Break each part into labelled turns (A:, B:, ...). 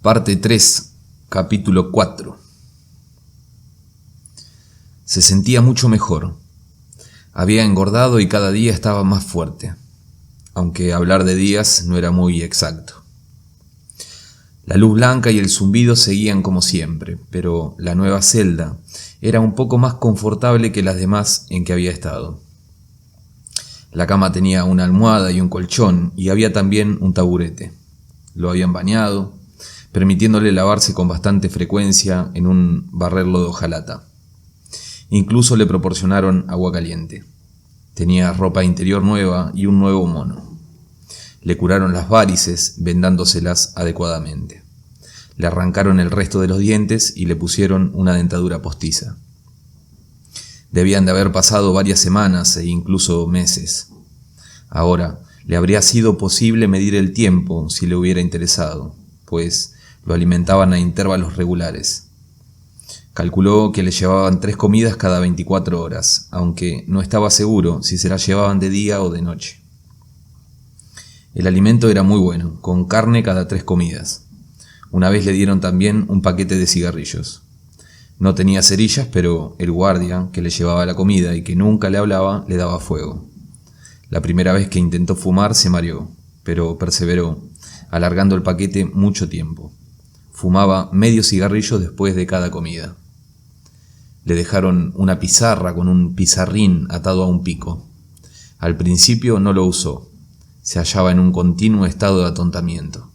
A: Parte 3, capítulo 4. Se sentía mucho mejor. Había engordado y cada día estaba más fuerte, aunque hablar de días no era muy exacto. La luz blanca y el zumbido seguían como siempre, pero la nueva celda era un poco más confortable que las demás en que había estado. La cama tenía una almohada y un colchón, y había también un taburete. Lo habían bañado, permitiéndole lavarse con bastante frecuencia en un barrerlo de hojalata. Incluso le proporcionaron agua caliente. Tenía ropa interior nueva y un nuevo mono. Le curaron las varices, vendándoselas adecuadamente. Le arrancaron el resto de los dientes y le pusieron una dentadura postiza. Debían de haber pasado varias semanas e incluso meses. Ahora, le habría sido posible medir el tiempo si le hubiera interesado, pues lo alimentaban a intervalos regulares. Calculó que le llevaban 3 comidas cada 24 horas, aunque no estaba seguro si se las llevaban de día o de noche. El alimento era muy bueno, con carne cada 3 comidas. Una vez le dieron también un paquete de cigarrillos. No tenía cerillas, pero el guardia que le llevaba la comida y que nunca le hablaba le daba fuego. La primera vez que intentó fumar se mareó, pero perseveró, alargando el paquete mucho tiempo. Fumaba medio cigarrillo después de cada comida. Le dejaron una pizarra con un pizarrín atado a un pico. Al principio no lo usó. Se hallaba en un continuo estado de atontamiento.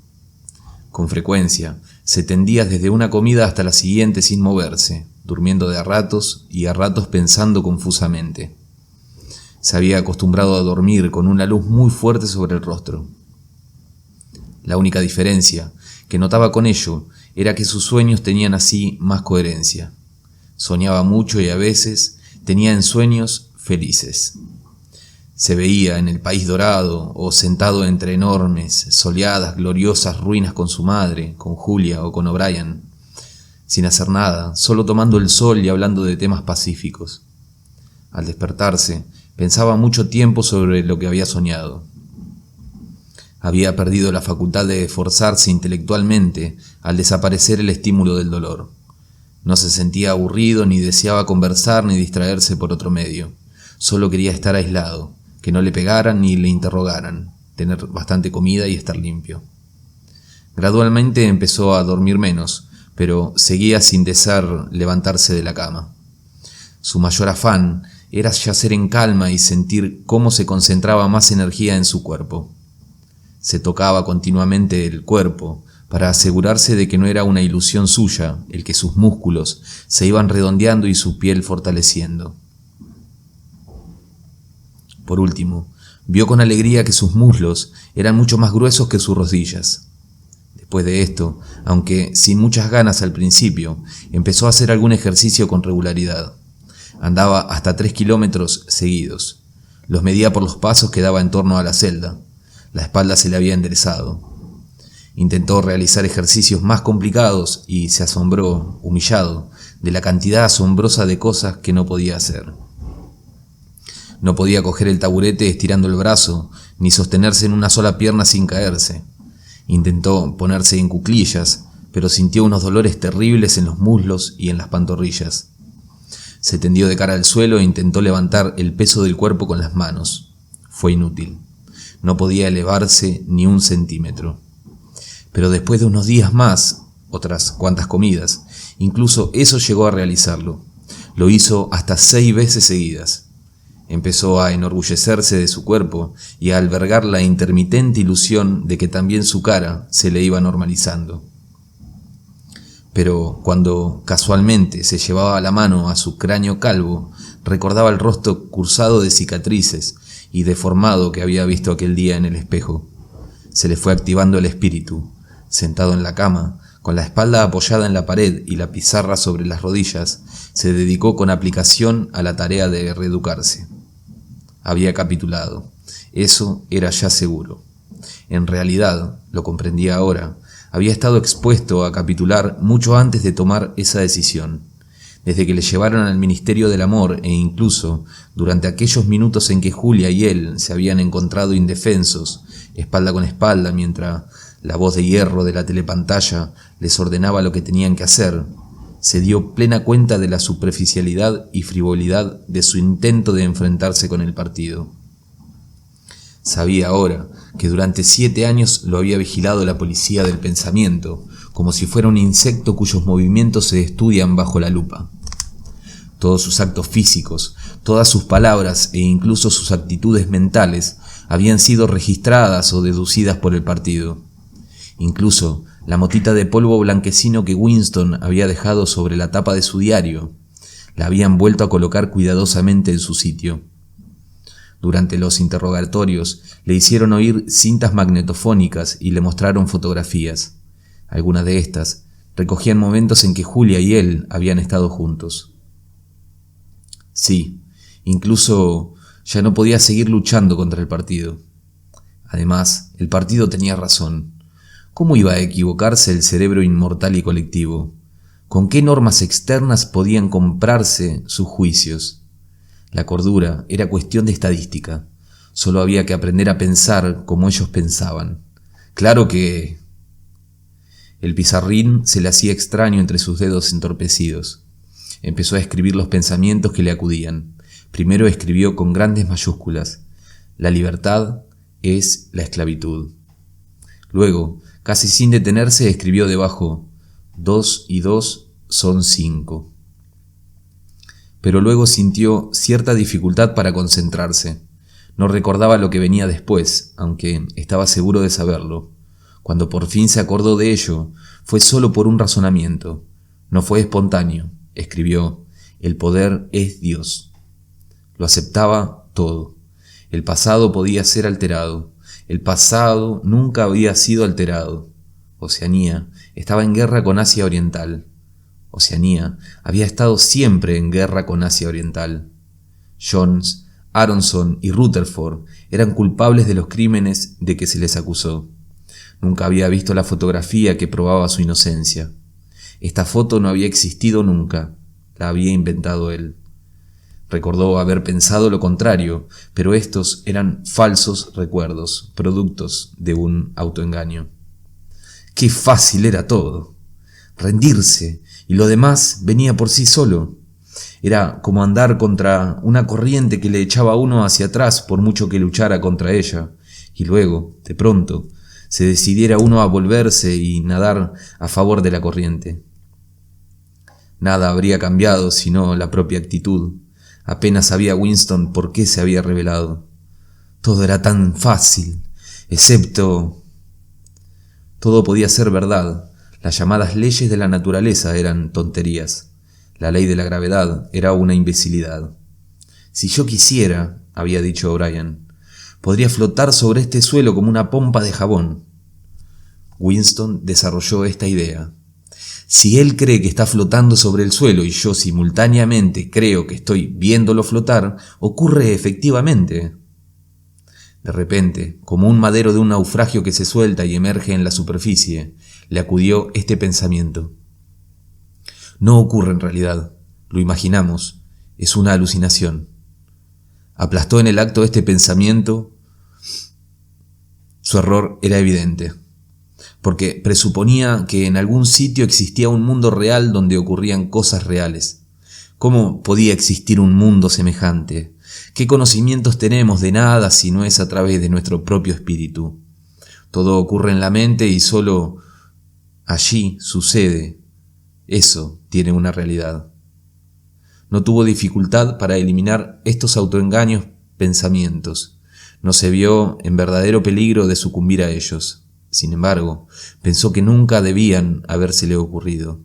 A: Con frecuencia, se tendía desde una comida hasta la siguiente sin moverse, durmiendo de a ratos y a ratos pensando confusamente. Se había acostumbrado a dormir con una luz muy fuerte sobre el rostro. La única diferencia que notaba con ello era que sus sueños tenían así más coherencia. Soñaba mucho y a veces tenía ensueños felices. Se veía en el país dorado o sentado entre enormes, soleadas, gloriosas ruinas con su madre, con Julia o con O'Brien, sin hacer nada, solo tomando el sol y hablando de temas pacíficos. Al despertarse, pensaba mucho tiempo sobre lo que había soñado. Había perdido la facultad de esforzarse intelectualmente al desaparecer el estímulo del dolor. No se sentía aburrido, ni deseaba conversar ni distraerse por otro medio. Solo quería estar aislado, que no le pegaran ni le interrogaran, tener bastante comida y estar limpio. Gradualmente empezó a dormir menos, pero seguía sin desear levantarse de la cama. Su mayor afán era yacer en calma y sentir cómo se concentraba más energía en su cuerpo. Se tocaba continuamente el cuerpo para asegurarse de que no era una ilusión suya el que sus músculos se iban redondeando y su piel fortaleciendo. Por último, vio con alegría que sus muslos eran mucho más gruesos que sus rodillas. Después de esto, aunque sin muchas ganas al principio, empezó a hacer algún ejercicio con regularidad. Andaba hasta 3 kilómetros seguidos. Los medía por los pasos que daba en torno a la celda. La espalda se le había enderezado. Intentó realizar ejercicios más complicados y se asombró, humillado, de la cantidad asombrosa de cosas que no podía hacer. No podía coger el taburete estirando el brazo, ni sostenerse en una sola pierna sin caerse. Intentó ponerse en cuclillas, pero sintió unos dolores terribles en los muslos y en las pantorrillas. Se tendió de cara al suelo e intentó levantar el peso del cuerpo con las manos. Fue inútil. No podía elevarse ni un centímetro. Pero después de unos días más, otras cuantas comidas, incluso eso llegó a realizarlo. Lo hizo hasta 6 veces seguidas. Empezó a enorgullecerse de su cuerpo y a albergar la intermitente ilusión de que también su cara se le iba normalizando. Pero cuando casualmente se llevaba la mano a su cráneo calvo, recordaba el rostro cursado de cicatrices y deformado que había visto aquel día en el espejo. Se le fue activando el espíritu. Sentado en la cama, con la espalda apoyada en la pared y la pizarra sobre las rodillas, se dedicó con aplicación a la tarea de reeducarse. Había capitulado. Eso era ya seguro. En realidad, lo comprendía ahora, había estado expuesto a capitular mucho antes de tomar esa decisión. Desde que le llevaron al Ministerio del Amor e incluso durante aquellos minutos en que Julia y él se habían encontrado indefensos, espalda con espalda, mientras la voz de hierro de la telepantalla les ordenaba lo que tenían que hacer, se dio plena cuenta de la superficialidad y frivolidad de su intento de enfrentarse con el partido. Sabía ahora que durante 7 años lo había vigilado la policía del pensamiento, como si fuera un insecto cuyos movimientos se estudian bajo la lupa. Todos sus actos físicos, todas sus palabras e incluso sus actitudes mentales habían sido registradas o deducidas por el partido. Incluso la motita de polvo blanquecino que Winston había dejado sobre la tapa de su diario, la habían vuelto a colocar cuidadosamente en su sitio. Durante los interrogatorios le hicieron oír cintas magnetofónicas y le mostraron fotografías. Algunas de estas recogían momentos en que Julia y él habían estado juntos. Sí, incluso ya no podía seguir luchando contra el partido. Además, el partido tenía razón. ¿Cómo iba a equivocarse el cerebro inmortal y colectivo? ¿Con qué normas externas podían comprarse sus juicios? La cordura era cuestión de estadística. Solo había que aprender a pensar como ellos pensaban. Claro que... El pizarrín se le hacía extraño entre sus dedos entorpecidos. Empezó a escribir los pensamientos que le acudían. Primero escribió con grandes mayúsculas: la libertad es la esclavitud. Luego, casi sin detenerse, escribió debajo: 2 y 2 son 5. Pero luego sintió cierta dificultad para concentrarse. No recordaba lo que venía después, aunque estaba seguro de saberlo. Cuando por fin se acordó de ello, fue solo por un razonamiento. No fue espontáneo. Escribió: el poder es Dios. Lo aceptaba todo. El pasado podía ser alterado. El pasado nunca había sido alterado. Oceanía estaba en guerra con Asia Oriental. Oceanía había estado siempre en guerra con Asia Oriental. Jones, Aronson y Rutherford eran culpables de los crímenes de que se les acusó. Nunca había visto la fotografía que probaba su inocencia. Esta foto no había existido nunca, la había inventado él. Recordó haber pensado lo contrario, pero estos eran falsos recuerdos, productos de un autoengaño. ¡Qué fácil era todo! Rendirse, y lo demás venía por sí solo. Era como andar contra una corriente que le echaba a uno hacia atrás por mucho que luchara contra ella, y luego, de pronto, se decidiera uno a volverse y nadar a favor de la corriente. Nada habría cambiado sino la propia actitud. Apenas sabía Winston por qué se había rebelado. Todo era tan fácil, excepto... Todo podía ser verdad. Las llamadas leyes de la naturaleza eran tonterías. La ley de la gravedad era una imbecilidad. Si yo quisiera, había dicho O'Brien, podría flotar sobre este suelo como una pompa de jabón. Winston desarrolló esta idea. Si él cree que está flotando sobre el suelo y yo simultáneamente creo que estoy viéndolo flotar, ocurre efectivamente. De repente, como un madero de un naufragio que se suelta y emerge en la superficie, le acudió este pensamiento. No ocurre en realidad, lo imaginamos, es una alucinación. Aplastó en el acto este pensamiento. Su error era evidente, porque presuponía que en algún sitio existía un mundo real donde ocurrían cosas reales. ¿Cómo podía existir un mundo semejante? ¿Qué conocimientos tenemos de nada si no es a través de nuestro propio espíritu? Todo ocurre en la mente y solo allí sucede. Eso tiene una realidad. No tuvo dificultad para eliminar estos autoengaños pensamientos. No se vio en verdadero peligro de sucumbir a ellos. Sin embargo, pensó que nunca debían habérsele ocurrido.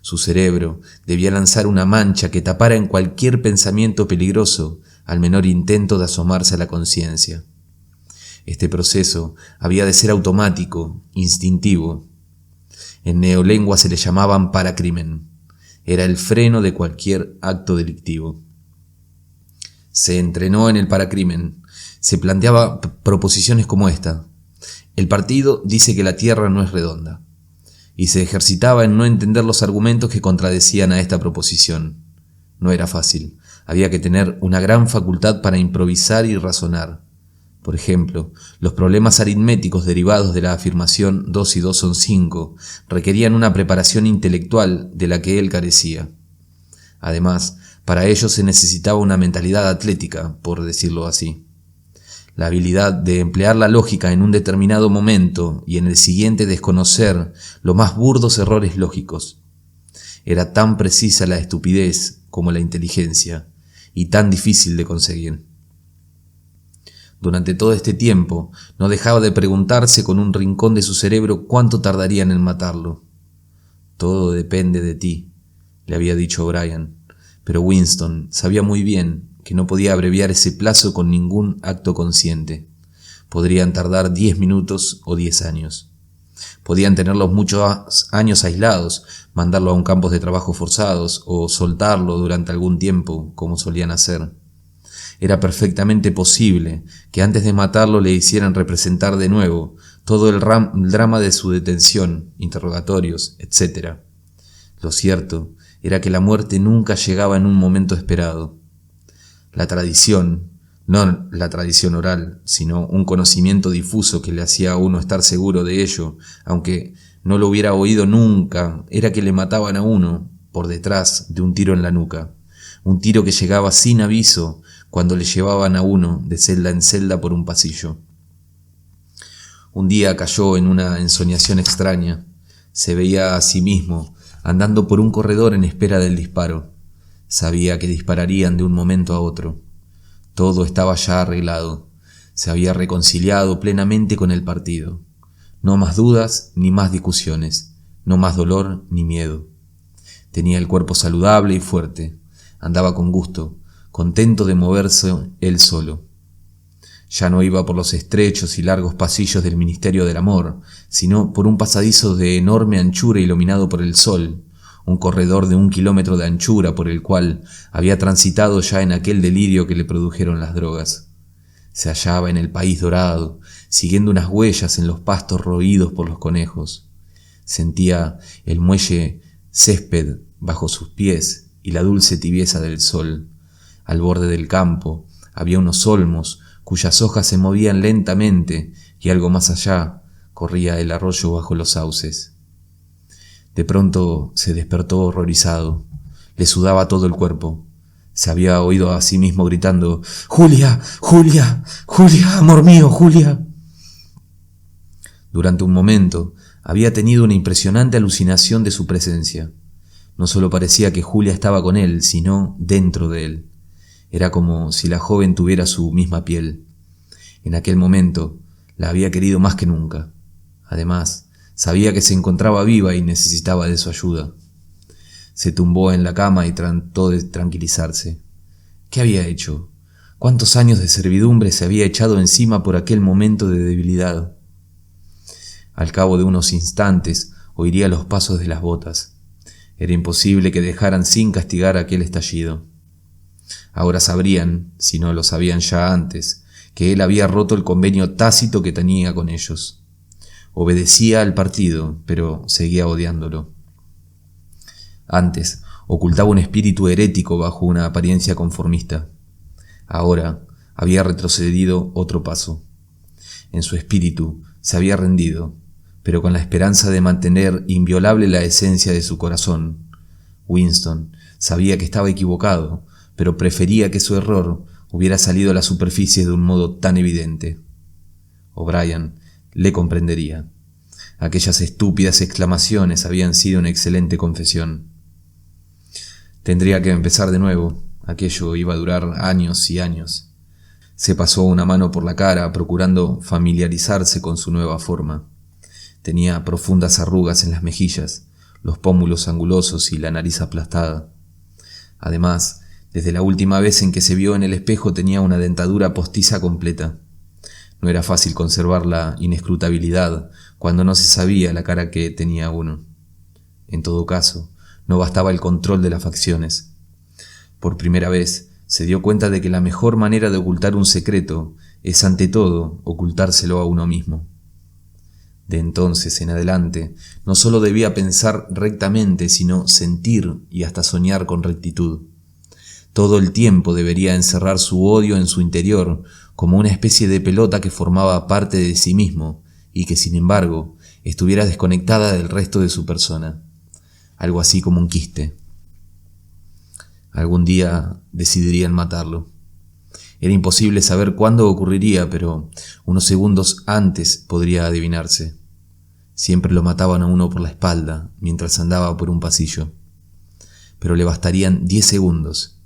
A: Su cerebro debía lanzar una mancha que tapara en cualquier pensamiento peligroso al menor intento de asomarse a la conciencia. Este proceso había de ser automático, instintivo. En neolengua se le llamaban paracrimen. Era el freno de cualquier acto delictivo. Se entrenó en el paracrimen. Se planteaba proposiciones como esta. El partido dice que la Tierra no es redonda. Y se ejercitaba en no entender los argumentos que contradecían a esta proposición. No era fácil. Había que tener una gran facultad para improvisar y razonar. Por ejemplo, los problemas aritméticos derivados de la afirmación 2 y 2 son 5 requerían una preparación intelectual de la que él carecía. Además, para ello se necesitaba una mentalidad atlética, por decirlo así. La habilidad de emplear la lógica en un determinado momento y en el siguiente desconocer los más burdos errores lógicos. Era tan precisa la estupidez como la inteligencia, y tan difícil de conseguir. Durante todo este tiempo, no dejaba de preguntarse con un rincón de su cerebro cuánto tardarían en matarlo. Todo depende de ti, le había dicho O'Brien, pero Winston sabía muy bien que no podía abreviar ese plazo con ningún acto consciente. Podrían tardar 10 minutos o 10 años. Podían tenerlos muchos años aislados, mandarlo a un campo de trabajo forzados o soltarlo durante algún tiempo, como solían hacer. Era perfectamente posible que antes de matarlo le hicieran representar de nuevo todo el drama de su detención, interrogatorios, etc. Lo cierto era que la muerte nunca llegaba en un momento esperado. La tradición, no la tradición oral, sino un conocimiento difuso que le hacía a uno estar seguro de ello, aunque no lo hubiera oído nunca, era que le mataban a uno por detrás de un tiro en la nuca, un tiro que llegaba sin aviso cuando le llevaban a uno de celda en celda por un pasillo. Un día cayó en una ensoñación extraña. Se veía a sí mismo andando por un corredor en espera del disparo. Sabía que dispararían de un momento a otro. Todo estaba ya arreglado. Se había reconciliado plenamente con el partido. No más dudas ni más discusiones. No más dolor ni miedo. Tenía el cuerpo saludable y fuerte. Andaba con gusto, contento de moverse él solo. Ya no iba por los estrechos y largos pasillos del Ministerio del Amor, sino por un pasadizo de enorme anchura iluminado por el sol, un corredor de 1 kilómetro de anchura por el cual había transitado ya en aquel delirio que le produjeron las drogas. Se hallaba en el país dorado, siguiendo unas huellas en los pastos roídos por los conejos. Sentía el muelle césped bajo sus pies y la dulce tibieza del sol. Al borde del campo había unos olmos cuyas hojas se movían lentamente y algo más allá corría el arroyo bajo los sauces. De pronto se despertó horrorizado. Le sudaba todo el cuerpo. Se había oído a sí mismo gritando: «¡Julia! ¡Julia! ¡Julia! ¡Amor mío, Julia!». Durante un momento había tenido una impresionante alucinación de su presencia. No solo parecía que Julia estaba con él, sino dentro de él. Era como si la joven tuviera su misma piel. En aquel momento la había querido más que nunca. Además, sabía que se encontraba viva y necesitaba de su ayuda. Se tumbó en la cama y trató de tranquilizarse. ¿Qué había hecho? ¿Cuántos años de servidumbre se había echado encima por aquel momento de debilidad? Al cabo de unos instantes oiría los pasos de las botas. Era imposible que dejaran sin castigar aquel estallido. Ahora sabrían, si no lo sabían ya antes, que él había roto el convenio tácito que tenía con ellos. Obedecía al partido, pero seguía odiándolo. Antes ocultaba un espíritu herético bajo una apariencia conformista. Ahora había retrocedido otro paso. En su espíritu se había rendido, pero con la esperanza de mantener inviolable la esencia de su corazón. Winston sabía que estaba equivocado, pero prefería que su error hubiera salido a la superficie de un modo tan evidente. O'Brien le comprendería. Aquellas estúpidas exclamaciones habían sido una excelente confesión. Tendría que empezar de nuevo. Aquello iba a durar años y años. Se pasó una mano por la cara, procurando familiarizarse con su nueva forma. Tenía profundas arrugas en las mejillas, los pómulos angulosos y la nariz aplastada. Además, desde la última vez en que se vio en el espejo tenía una dentadura postiza completa. No era fácil conservar la inescrutabilidad cuando no se sabía la cara que tenía uno. En todo caso, no bastaba el control de las facciones. Por primera vez se dio cuenta de que la mejor manera de ocultar un secreto es ante todo ocultárselo a uno mismo. De entonces en adelante, no solo debía pensar rectamente, sino sentir y hasta soñar con rectitud. Todo el tiempo debería encerrar su odio en su interior, como una especie de pelota que formaba parte de sí mismo y que, sin embargo, estuviera desconectada del resto de su persona, algo así como un quiste. Algún día decidirían matarlo. Era imposible saber cuándo ocurriría, pero unos segundos antes podría adivinarse. Siempre lo mataban a uno por la espalda mientras andaba por un pasillo. Pero le bastarían 10 segundos.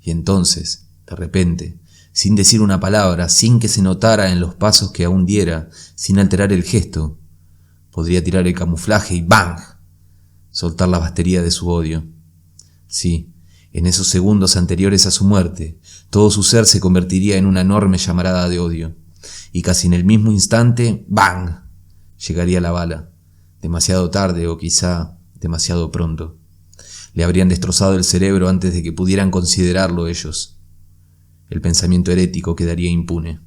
A: Y entonces, de repente, sin decir una palabra, sin que se notara en los pasos que aún diera, sin alterar el gesto, podría tirar el camuflaje y ¡bang!, soltar la batería de su odio. Sí, en esos segundos anteriores a su muerte, todo su ser se convertiría en una enorme llamarada de odio. Y casi en el mismo instante, ¡bang!, llegaría la bala. Demasiado tarde o quizá demasiado pronto. Le habrían destrozado el cerebro antes de que pudieran considerarlo ellos. El pensamiento herético quedaría impune.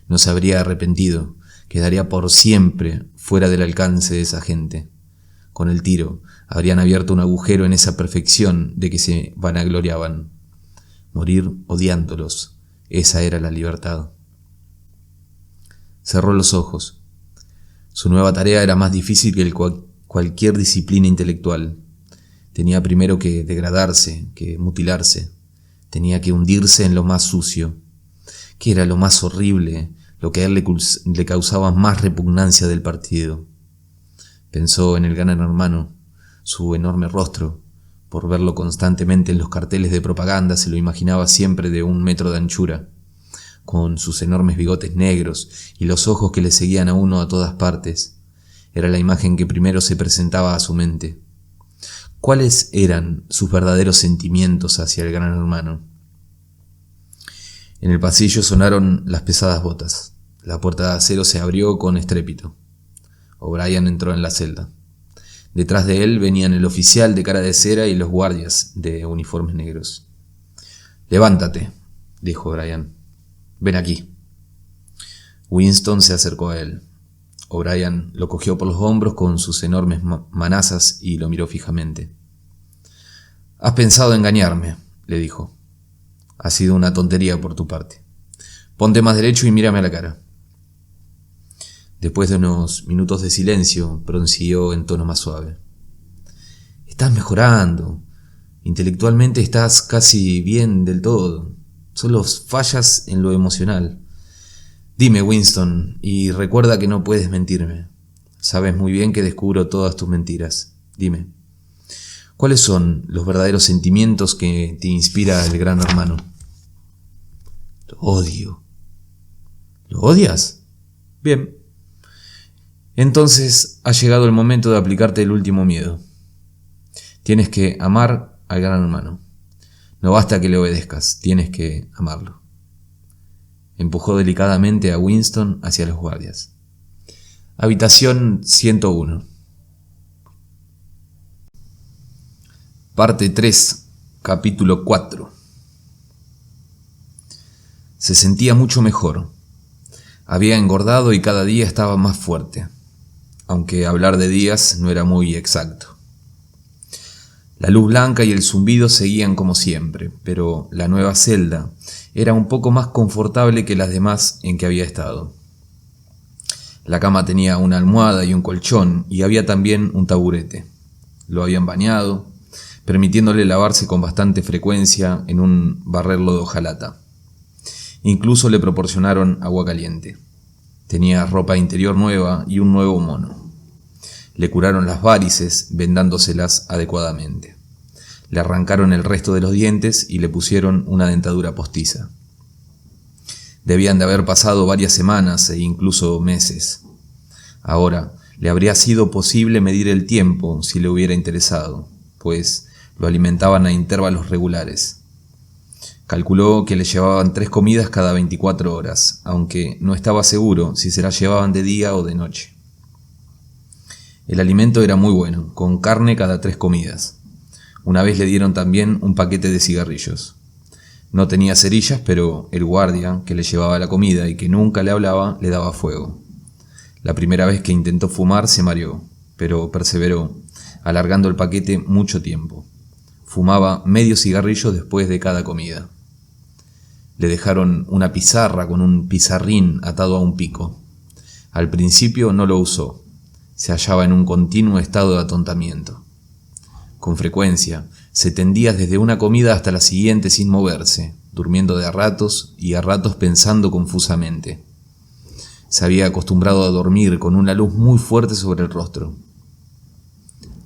A: No se habría arrepentido. Quedaría por siempre fuera del alcance de esa gente. Con el tiro habrían abierto un agujero en esa perfección de que se vanagloriaban. Morir odiándolos. Esa era la libertad. Cerró los ojos. Su nueva tarea era más difícil que cualquier disciplina intelectual. Tenía primero que degradarse, que mutilarse. Tenía que hundirse en lo más sucio. ¿Qué era lo más horrible, lo que a él le causaba más repugnancia del partido? Pensó en el Gran Hermano, su enorme rostro. Por verlo constantemente en los carteles de propaganda se lo imaginaba siempre de 1 metro de anchura, con sus enormes bigotes negros y los ojos que le seguían a uno a todas partes. Era la imagen que primero se presentaba a su mente. ¿Cuáles eran sus verdaderos sentimientos hacia el Gran Hermano? En el pasillo sonaron las pesadas botas. La puerta de acero se abrió con estrépito. O'Brien entró en la celda. Detrás de él venían el oficial de cara de cera y los guardias de uniformes negros. «Levántate», dijo O'Brien. «Ven aquí». Winston se acercó a él. O'Brien lo cogió por los hombros con sus enormes manazas y lo miró fijamente. «Has pensado engañarme», le dijo. «Ha sido una tontería por tu parte. Ponte más derecho y mírame a la cara». Después de unos minutos de silencio, prosiguió en tono más suave. «Estás mejorando. Intelectualmente estás casi bien del todo. Solo fallas en lo emocional. Dime, Winston, y recuerda que no puedes mentirme. Sabes muy bien que descubro todas tus mentiras. Dime, ¿cuáles son los verdaderos sentimientos que te inspira el Gran Hermano?» «Lo odio». «¿Lo odias? Bien. Entonces ha llegado el momento de aplicarte el último miedo. Tienes que amar al Gran Hermano. No basta que le obedezcas, tienes que amarlo». Empujó delicadamente a Winston hacia los guardias. Habitación 101. Parte 3, capítulo 4. Se sentía mucho mejor. Había engordado y cada día estaba más fuerte, aunque hablar de días no era muy exacto. La luz blanca y el zumbido seguían como siempre, pero la nueva celda era un poco más confortable que las demás en que había estado. La cama tenía una almohada y un colchón, y había también un taburete. Lo habían bañado, permitiéndole lavarse con bastante frecuencia en un barrerlo de hojalata. Incluso le proporcionaron agua caliente. Tenía ropa interior nueva y un nuevo mono. Le curaron las varices, vendándoselas adecuadamente. Le arrancaron el resto de los dientes y le pusieron una dentadura postiza. Debían de haber pasado varias semanas e incluso meses. Ahora le habría sido posible medir el tiempo si le hubiera interesado, pues lo alimentaban a intervalos regulares. Calculó que le llevaban 3 comidas cada 24 horas, aunque no estaba seguro si se las llevaban de día o de noche. El alimento era muy bueno, con carne cada 3 comidas. Una vez le dieron también un paquete de cigarrillos. No tenía cerillas, pero el guardia que le llevaba la comida y que nunca le hablaba le daba fuego. La primera vez que intentó fumar se mareó, pero perseveró, alargando el paquete mucho tiempo. Fumaba medio cigarrillo después de cada comida. Le dejaron una pizarra con un pizarrín atado a un pico. Al principio no lo usó. Se hallaba en un continuo estado de atontamiento. Con frecuencia, se tendía desde una comida hasta la siguiente sin moverse, durmiendo de a ratos y a ratos pensando confusamente. Se había acostumbrado a dormir con una luz muy fuerte sobre el rostro.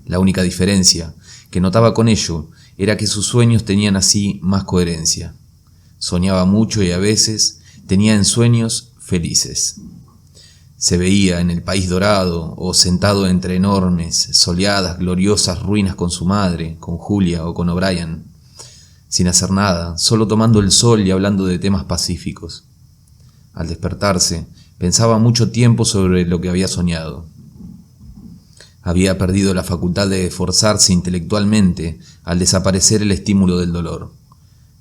A: La única diferencia que notaba con ello era que sus sueños tenían así más coherencia. Soñaba mucho y a veces tenía ensueños felices. Se veía en el país dorado o sentado entre enormes, soleadas, gloriosas ruinas con su madre, con Julia o con O'Brien, sin hacer nada, solo tomando el sol y hablando de temas pacíficos. Al despertarse, pensaba mucho tiempo sobre lo que había soñado. Había perdido la facultad de esforzarse intelectualmente al desaparecer el estímulo del dolor.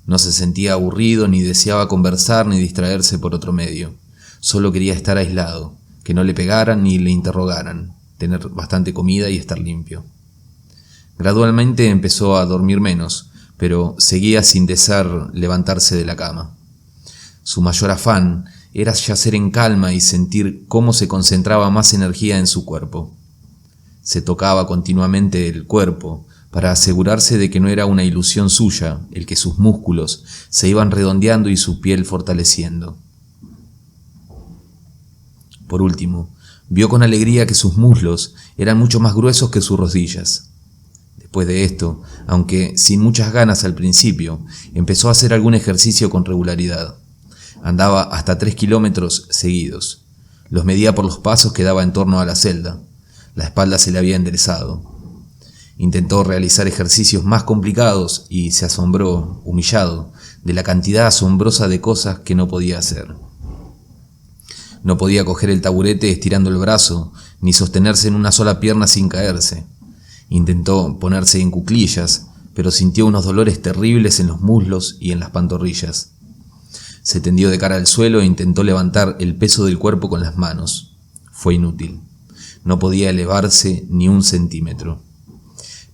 A: No se sentía aburrido, ni deseaba conversar ni distraerse por otro medio. Solo quería estar aislado, que no le pegaran ni le interrogaran, tener bastante comida y estar limpio. Gradualmente empezó a dormir menos, pero seguía sin desear levantarse de la cama. Su mayor afán era yacer en calma y sentir cómo se concentraba más energía en su cuerpo. Se tocaba continuamente el cuerpo para asegurarse de que no era una ilusión suya el que sus músculos se iban redondeando y su piel fortaleciendo. Por último, vio con alegría que sus muslos eran mucho más gruesos que sus rodillas. Después de esto, aunque sin muchas ganas al principio, empezó a hacer algún ejercicio con regularidad. Andaba hasta 3 kilómetros seguidos. Los medía por los pasos que daba en torno a la celda. La espalda se le había enderezado. Intentó realizar ejercicios más complicados y se asombró, humillado, de la cantidad asombrosa de cosas que no podía hacer. No podía coger el taburete estirando el brazo, ni sostenerse en una sola pierna sin caerse. Intentó ponerse en cuclillas, pero sintió unos dolores terribles en los muslos y en las pantorrillas. Se tendió de cara al suelo e intentó levantar el peso del cuerpo con las manos. Fue inútil. No podía elevarse ni un centímetro.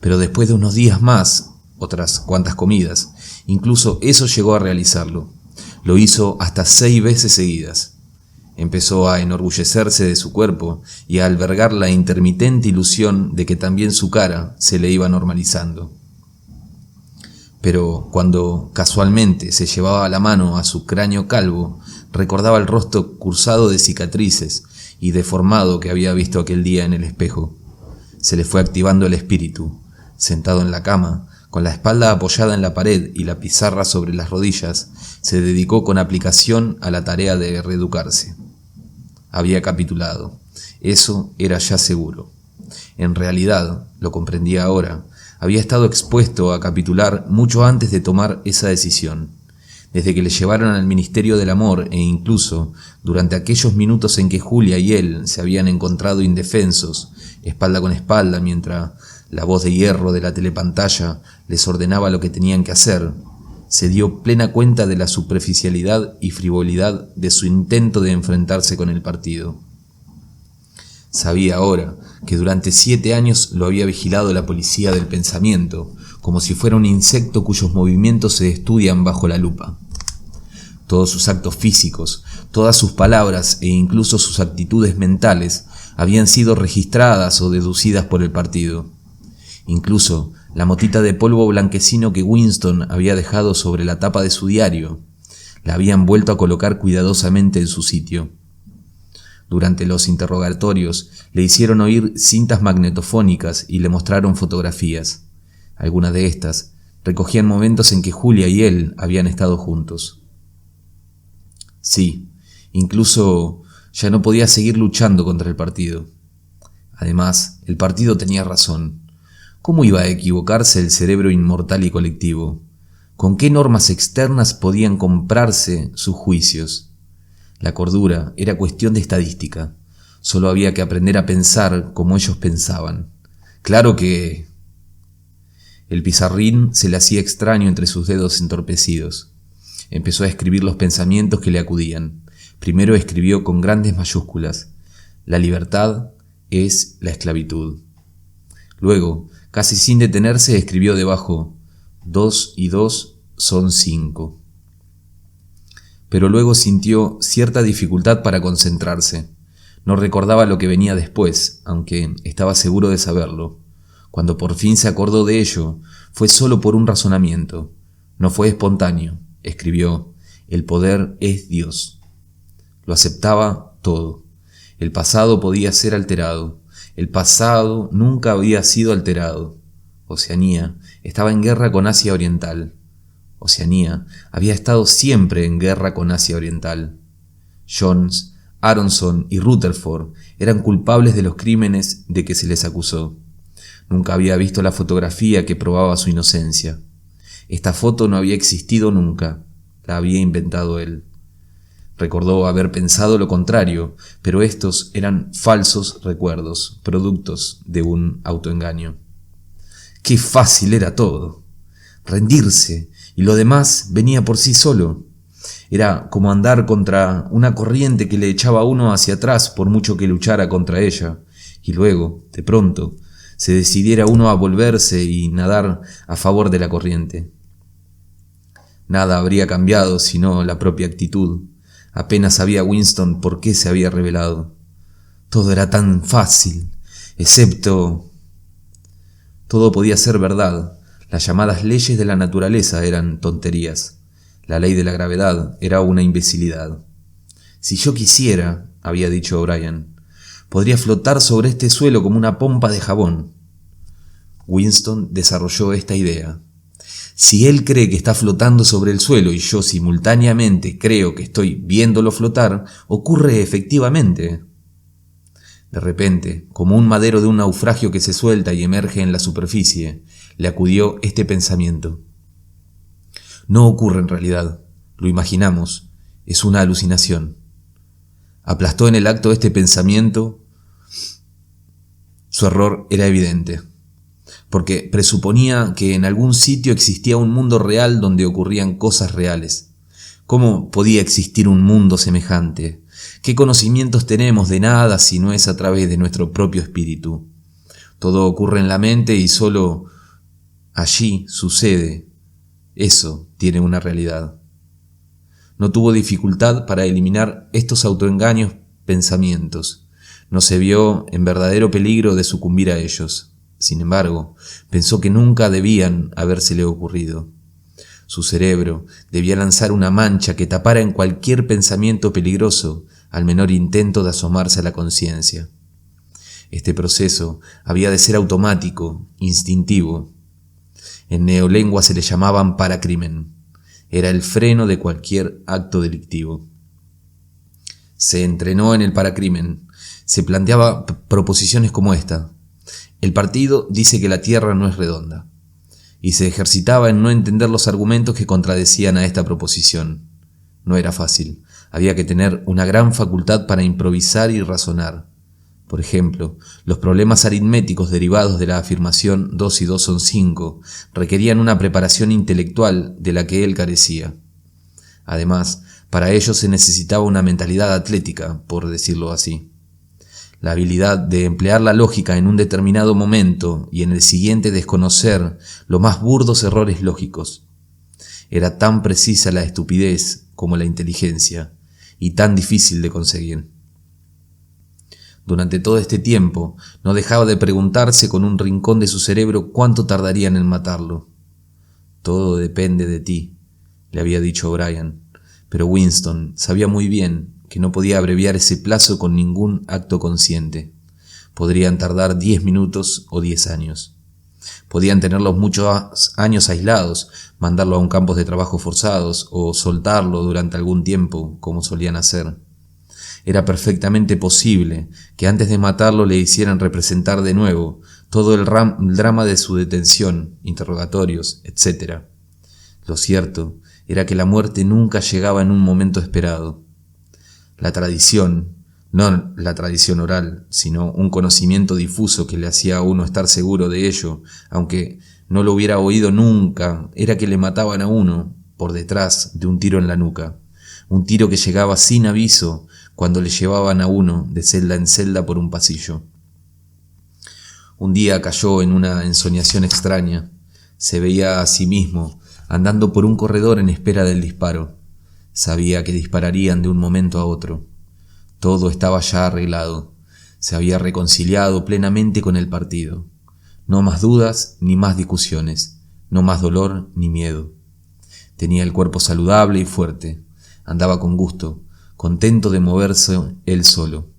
A: Pero después de unos días más, otras cuantas comidas, incluso eso llegó a realizarlo. Lo hizo hasta 6 veces seguidas. Empezó a enorgullecerse de su cuerpo y a albergar la intermitente ilusión de que también su cara se le iba normalizando. Pero cuando casualmente se llevaba la mano a su cráneo calvo, recordaba el rostro cursado de cicatrices y deformado que había visto aquel día en el espejo. Se le fue activando el espíritu. Sentado en la cama, con la espalda apoyada en la pared y la pizarra sobre las rodillas, se dedicó con aplicación a la tarea de reeducarse. Había capitulado. Eso era ya seguro. En realidad, lo comprendía ahora, había estado expuesto a capitular mucho antes de tomar esa decisión. Desde que le llevaron al Ministerio del Amor e incluso durante aquellos minutos en que Julia y él se habían encontrado indefensos, espalda con espalda, mientras la voz de hierro de la telepantalla les ordenaba lo que tenían que hacer, se dio plena cuenta de la superficialidad y frivolidad de su intento de enfrentarse con el partido. Sabía ahora que durante 7 años lo había vigilado la policía del pensamiento, como si fuera un insecto cuyos movimientos se estudian bajo la lupa. Todos sus actos físicos, todas sus palabras e incluso sus actitudes mentales habían sido registradas o deducidas por el partido. Incluso la motita de polvo blanquecino que Winston había dejado sobre la tapa de su diario, la habían vuelto a colocar cuidadosamente en su sitio. Durante los interrogatorios le hicieron oír cintas magnetofónicas y le mostraron fotografías. Algunas de estas recogían momentos en que Julia y él habían estado juntos. Sí, incluso ya no podía seguir luchando contra el partido. Además, el partido tenía razón. ¿Cómo iba a equivocarse el cerebro inmortal y colectivo? ¿Con qué normas externas podían comprarse sus juicios? La cordura era cuestión de estadística. Solo había que aprender a pensar como ellos pensaban. Claro que... El pizarrín se le hacía extraño entre sus dedos entorpecidos. Empezó a escribir los pensamientos que le acudían. Primero escribió con grandes mayúsculas: la libertad es la esclavitud. Luego, casi sin detenerse, escribió debajo: 2 y 2 son 5. pero luego sintió cierta dificultad para concentrarse. No recordaba lo que venía después, aunque estaba seguro de saberlo. Cuando por fin se acordó de ello, fue solo por un razonamiento. No fue espontáneo. Escribió: «El poder es Dios». Lo aceptaba todo. El pasado podía ser alterado. El pasado nunca había sido alterado. Oceanía estaba en guerra con Asia Oriental. Oceanía había estado siempre en guerra con Asia Oriental. Jones, Aronson y Rutherford eran culpables de los crímenes de que se les acusó. Nunca había visto la fotografía que probaba su inocencia. Esta foto no había existido nunca, la había inventado él. Recordó haber pensado lo contrario, pero estos eran falsos recuerdos, productos de un autoengaño. ¡Qué fácil era todo! Rendirse, y lo demás venía por sí solo. Era como andar contra una corriente que le echaba a uno hacia atrás por mucho que luchara contra ella, y luego, de pronto, se decidiera uno a volverse y nadar a favor de la corriente. Nada habría cambiado sino la propia actitud. Apenas sabía Winston por qué se había revelado. Todo era tan fácil, excepto... Todo podía ser verdad. Las llamadas leyes de la naturaleza eran tonterías. La ley de la gravedad era una imbecilidad. «Si yo quisiera», había dicho O'Brien, «podría flotar sobre este suelo como una pompa de jabón». Winston desarrolló esta idea. «Si él cree que está flotando sobre el suelo y yo simultáneamente creo que estoy viéndolo flotar, ocurre efectivamente». De repente, como un madero de un naufragio que se suelta y emerge en la superficie, le acudió este pensamiento. No ocurre en realidad, lo imaginamos, es una alucinación. Aplastó en el acto este pensamiento. Su error era evidente, porque presuponía que en algún sitio existía un mundo real donde ocurrían cosas reales. ¿Cómo podía existir un mundo semejante? ¿Qué conocimientos tenemos de nada si no es a través de nuestro propio espíritu? Todo ocurre en la mente y solo allí sucede. Eso tiene una realidad. No tuvo dificultad para eliminar estos autoengaños pensamientos. No se vio en verdadero peligro de sucumbir a ellos. Sin embargo, pensó que nunca debían habérsele ocurrido. Su cerebro debía lanzar una mancha que tapara en cualquier pensamiento peligroso al menor intento de asomarse a la conciencia. Este proceso había de ser automático, instintivo. En neolengua se le llamaban paracrimen. Era el freno de cualquier acto delictivo. Se entrenó en el paracrimen. Se planteaba proposiciones como esta. El partido dice que la Tierra no es redonda. Y se ejercitaba en no entender los argumentos que contradecían a esta proposición. No era fácil. Había que tener una gran facultad para improvisar y razonar. Por ejemplo, los problemas aritméticos derivados de la afirmación 2 y 2 son 5 requerían una preparación intelectual de la que él carecía. Además, para ello se necesitaba una mentalidad atlética, por decirlo así. La habilidad de emplear la lógica en un determinado momento y en el siguiente desconocer los más burdos errores lógicos. Era tan precisa la estupidez como la inteligencia, y tan difícil de conseguir. Durante todo este tiempo, no dejaba de preguntarse con un rincón de su cerebro cuánto tardarían en matarlo. «Todo depende de ti», le había dicho O'Brien, pero Winston sabía muy bien que no podía abreviar ese plazo con ningún acto consciente. Podrían tardar 10 minutos o 10 años. Podían tenerlos muchos años aislados, mandarlo a un campo de trabajo forzados o soltarlo durante algún tiempo, como solían hacer. Era perfectamente posible que antes de matarlo le hicieran representar de nuevo todo el drama de su detención, interrogatorios, etc. Lo cierto era que la muerte nunca llegaba en un momento esperado. La tradición, no la tradición oral, sino un conocimiento difuso que le hacía a uno estar seguro de ello, aunque no lo hubiera oído nunca, era que le mataban a uno por detrás de un tiro en la nuca, un tiro que llegaba sin aviso cuando le llevaban a uno de celda en celda por un pasillo. Un día cayó en una ensoñación extraña. Se veía a sí mismo andando por un corredor en espera del disparo. Sabía que dispararían de un momento a otro. Todo estaba ya arreglado. Se había reconciliado plenamente con el partido. No más dudas ni más discusiones. No más dolor ni miedo. Tenía el cuerpo saludable y fuerte. Andaba con gusto, contento de moverse él solo.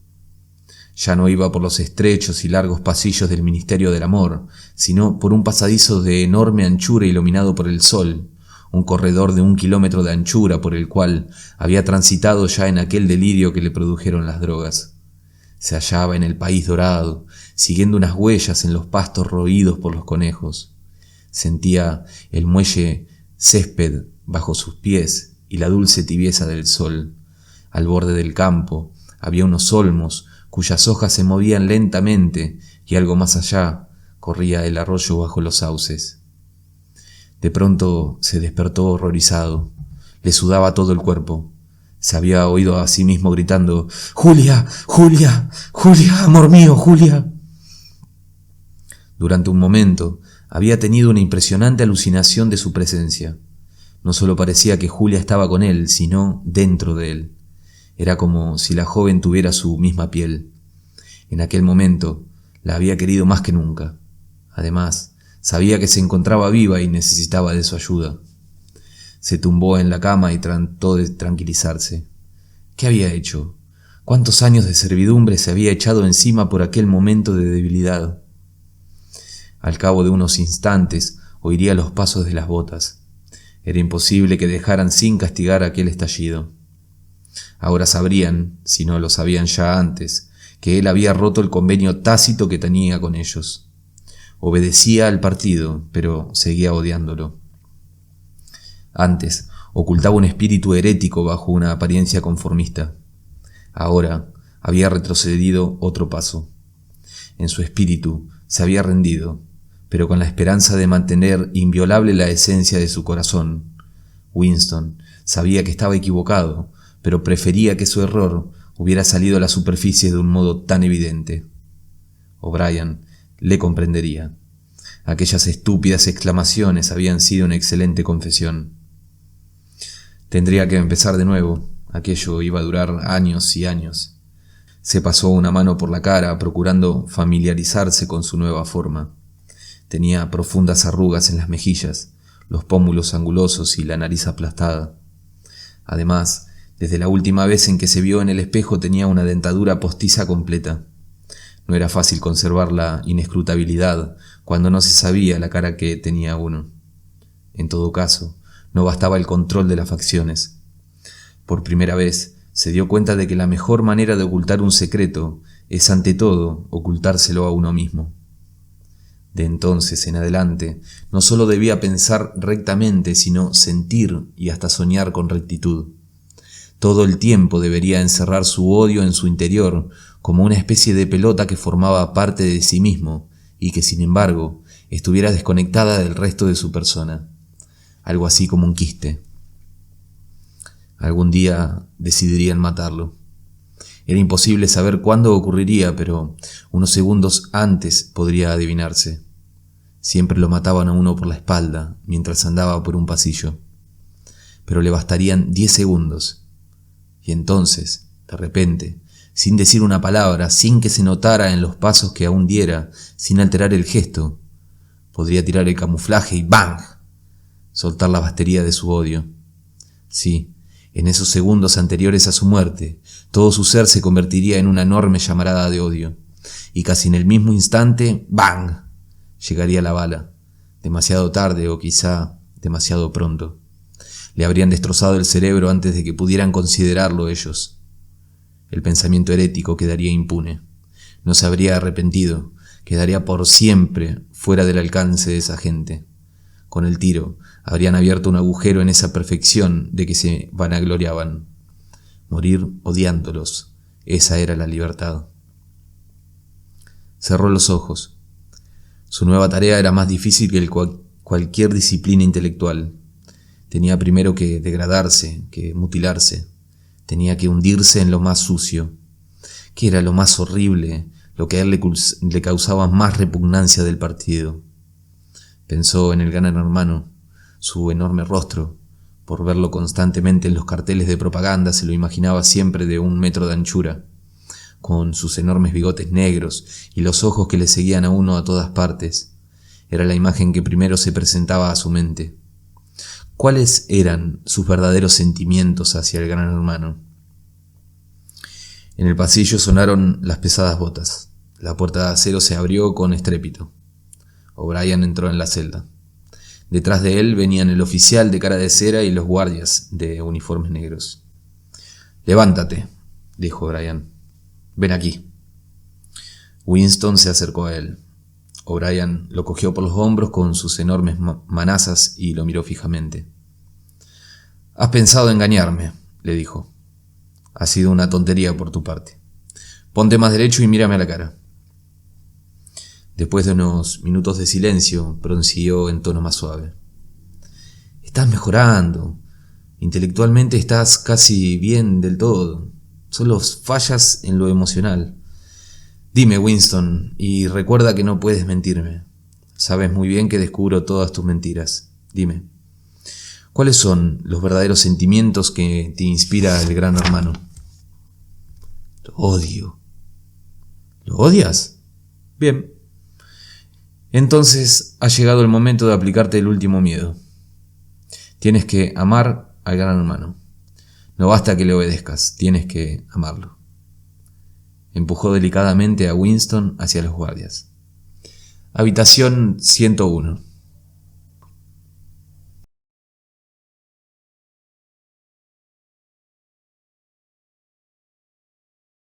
A: Ya no iba por los estrechos y largos pasillos del Ministerio del Amor, sino por un pasadizo de enorme anchura iluminado por el sol, un corredor de 1 kilómetro de anchura por el cual había transitado ya en aquel delirio que le produjeron las drogas. Se hallaba en el país dorado, siguiendo unas huellas en los pastos roídos por los conejos. Sentía el muelle césped bajo sus pies y la dulce tibieza del sol. Al borde del campo había unos olmos cuyas hojas se movían lentamente y algo más allá corría el arroyo bajo los sauces. De pronto se despertó horrorizado. Le sudaba todo el cuerpo. Se había oído a sí mismo gritando: «¡Julia! ¡Julia! ¡Julia! ¡Amor mío, Julia!». Durante un momento había tenido una impresionante alucinación de su presencia. No solo parecía que Julia estaba con él, sino dentro de él. Era como si la joven tuviera su misma piel. En aquel momento la había querido más que nunca. Además, sabía que se encontraba viva y necesitaba de su ayuda. Se tumbó en la cama y trató de tranquilizarse. ¿Qué había hecho? ¿Cuántos años de servidumbre se había echado encima por aquel momento de debilidad? Al cabo de unos instantes oiría los pasos de las botas. Era imposible que dejaran sin castigar aquel estallido. Ahora sabrían, si no lo sabían ya antes, que él había roto el convenio tácito que tenía con ellos. Obedecía al partido, pero seguía odiándolo. Antes ocultaba un espíritu herético bajo una apariencia conformista. Ahora había retrocedido otro paso. En su espíritu se había rendido, pero con la esperanza de mantener inviolable la esencia de su corazón. Winston sabía que estaba equivocado, pero prefería que su error hubiera salido a la superficie de un modo tan evidente. O'Brien le comprendería. Aquellas estúpidas exclamaciones habían sido una excelente confesión. Tendría que empezar de nuevo. Aquello iba a durar años y años. Se pasó una mano por la cara, procurando familiarizarse con su nueva forma. Tenía profundas arrugas en las mejillas, los pómulos angulosos y la nariz aplastada. Además, desde la última vez en que se vio en el espejo tenía una dentadura postiza completa. No era fácil conservar la inescrutabilidad cuando no se sabía la cara que tenía uno. En todo caso, no bastaba el control de las facciones. Por primera vez se dio cuenta de que la mejor manera de ocultar un secreto es ante todo ocultárselo a uno mismo. De entonces en adelante no solo debía pensar rectamente, sino sentir y hasta soñar con rectitud. Todo el tiempo debería encerrar su odio en su interior como una especie de pelota que formaba parte de sí mismo y que sin embargo estuviera desconectada del resto de su persona. Algo así como un quiste. Algún día decidirían matarlo. Era imposible saber cuándo ocurriría, pero unos segundos antes podría adivinarse. Siempre lo mataban a uno por la espalda mientras andaba por un pasillo. Pero le bastarían 10 segundos. Y entonces, de repente, sin decir una palabra, sin que se notara en los pasos que aún diera, sin alterar el gesto, podría tirar el camuflaje y ¡bang!, soltar la batería de su odio. Sí, en esos segundos anteriores a su muerte, todo su ser se convertiría en una enorme llamarada de odio, y casi en el mismo instante, ¡bang!, llegaría la bala, demasiado tarde o quizá demasiado pronto. Le habrían destrozado el cerebro antes de que pudieran considerarlo ellos. El pensamiento herético quedaría impune. No se habría arrepentido, quedaría por siempre fuera del alcance de esa gente. Con el tiro habrían abierto un agujero en esa perfección de que se vanagloriaban. Morir odiándolos, esa era la libertad. Cerró los ojos. Su nueva tarea era más difícil que cualquier disciplina intelectual. Tenía primero que degradarse, que mutilarse. Tenía que hundirse en lo más sucio. ¿Qué era lo más horrible, lo que a él le causaba más repugnancia del partido? Pensó en el gran hermano, su enorme rostro, Por verlo constantemente en los carteles de propaganda, se lo imaginaba siempre de 1 metro de anchura, con sus enormes bigotes negros y los ojos que le seguían a uno a todas partes. Era la imagen que primero se presentaba a su mente. ¿Cuáles eran sus verdaderos sentimientos hacia el Gran Hermano? En el pasillo sonaron las pesadas botas. La puerta de acero se abrió con estrépito. O'Brien entró en la celda. Detrás de él venían el oficial de cara de cera y los guardias de uniformes negros. «Levántate», dijo O'Brien. «Ven aquí». Winston se acercó a él. O'Brien lo cogió por los hombros con sus enormes manazas y lo miró fijamente. «Has pensado engañarme», le dijo. «Ha sido una tontería por tu parte. Ponte más derecho y mírame a la cara». Después de unos minutos de silencio, prosiguió en tono más suave. «Estás mejorando. Intelectualmente estás casi bien del todo. Solo fallas en lo emocional. Dime, Winston, y recuerda que no puedes mentirme. Sabes muy bien que descubro todas tus mentiras. Dime, ¿cuáles son los verdaderos sentimientos que te inspira el Gran Hermano?» «Lo odio». «¿Lo odias? Bien. Entonces ha llegado el momento de aplicarte el último miedo. Tienes que amar al Gran Hermano. No basta que le obedezcas, tienes que amarlo». Empujó delicadamente a Winston hacia los guardias. Habitación 101.